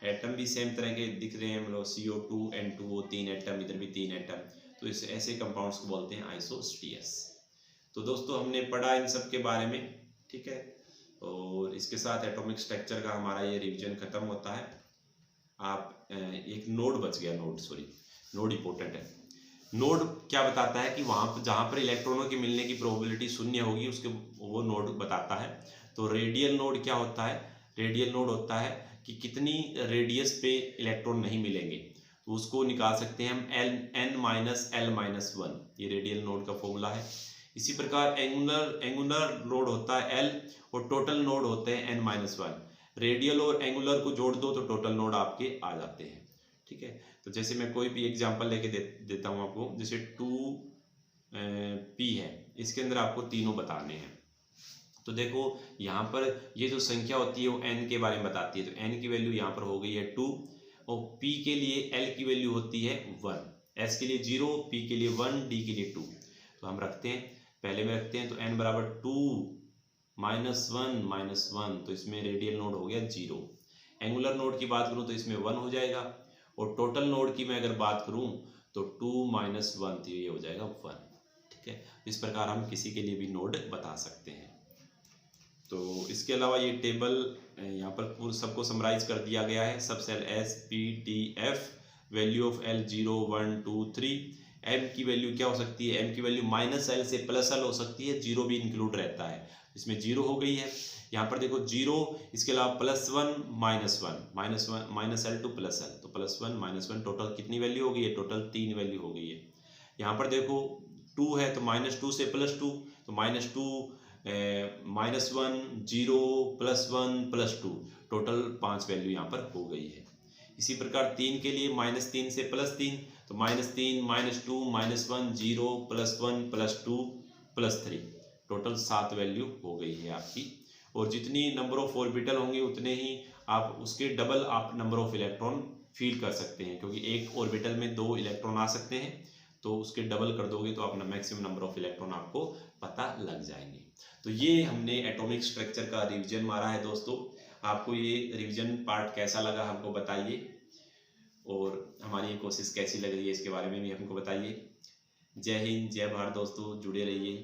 एटम भी सेम तरह के दिख रहे हैं, मतलब CO2 N2O 3 एटम, इधर भी 3 एटम। तो इस ऐसे कंपाउंड्स को बोलते हैं आइसोस्टीयर्स। तो दोस्तों हमने पढ़ा इन सब के बारे में। ठीक है, और इसके साथ एटॉमिक स्ट्रक्चर का हमारा ये रिवीजन खत्म होता है। आप एक नोड बच गया, नोड इंपॉर्टेंट है। नोड क्या बताता है कि वहाँ पर जहाँ पर इलेक्ट्रॉनों के मिलने की प्रोबेबिलिटी 0 होगी उसके वो नोड बताता है। तो रेडियल नोड क्या होता है? रेडियल नोड होता है कि कितनी रेडियस पे इलेक्ट्रॉन नहीं मिलेंगे, तो उसको निकाल सकते हैं हम n-l-1। ये रेडियल नोड का फॉर्मूला है। इसी प्रकार एंगुलर नोड होता है l और टोटल नोड होते हैं n-1। रेडियल और एंगुलर को जोड़ दो तो टोटल नोड आपके आ जाते हैं। ठीक है, तो जैसे मैं कोई भी एग्जांपल लेके देता हूँ आपको। जैसे 2p है, इसके अंदर आपको तीनों बताने हैं। तो देखो यहाँ पर ये जो संख्या होती है वो n के बारे में बताती है। तो n की वैल्यू यहाँ पर हो गई है 2, और P के लिए L की वैल्यू होती है 1, S के लिए 0, P के लिए 1, D के लिए 2। तो हम रखते हैं, पहले में रखते हैं, तो n बराबर 2 -1 तो इसमें रेडियल नोड हो गया 0। एंगुलर नोड की बात करूं तो इसमें 1 हो जाएगा, और टोटल नोड की मैं अगर बात करूं तो 2 - 1 तो ये हो जाएगा 1। ठीक है, इस प्रकार हम किसी के लिए भी नोड बता सकते हैं। तो इसके अलावा ये टेबल यहाँ पर पूरा सबको समराइज कर दिया गया है। Subshell S P T F, value of L 0 1 2 3। M की वैल्यू क्या हो सकती है? M की वैल्यू -L से +L हो सकती है, 0 भी इंक्लूड रहता है, इसमें 0 हो गई है। यहाँ पर देखो 0, इसके अलावा +1 -1 -L to +L, तो +1 -1 टोटल कितनी वैल्यू हो गई है? टोटल 3 वैल्यू हो गई है। यहाँ पर देखो 2 है तो -2 से +2, तो -2 -1 0 +1 +2 टोटल 5 वैल्यू यहाँ पर हो गई है। इसी प्रकार 3 के लिए -3 से +3, तो -3 -2 -1 0 +1 +2 +3 टोटल 7 वैल्यू हो गई है आपकी। और जितनी नंबर ऑफ ऑर्बिटल होंगे उतने ही आप उसके डबल आप नंबर ऑफ इलेक्ट्रॉन फील कर सकते हैं, क्योंकि एक ऑर्बिटल में 2 इलेक्ट्रॉन आ सकते हैं, तो उसके डबल कर दोगे तो अपना मैक्सिमम नंबर ऑफ इलेक्ट्रॉन आपको पता लग जाएंगे। तो ये हमने एटॉमिक स्ट्रक्चर का रिवीजन मारा है दोस्तों। आपको ये रिवीजन पार्ट कैसा लगा हमको बताइए, और हमारी ये कोशिश कैसी लग रही है इसके बारे में भी हमको बताइए। जय हिंद, जय भारत दोस्तों, जुड़े रहिए।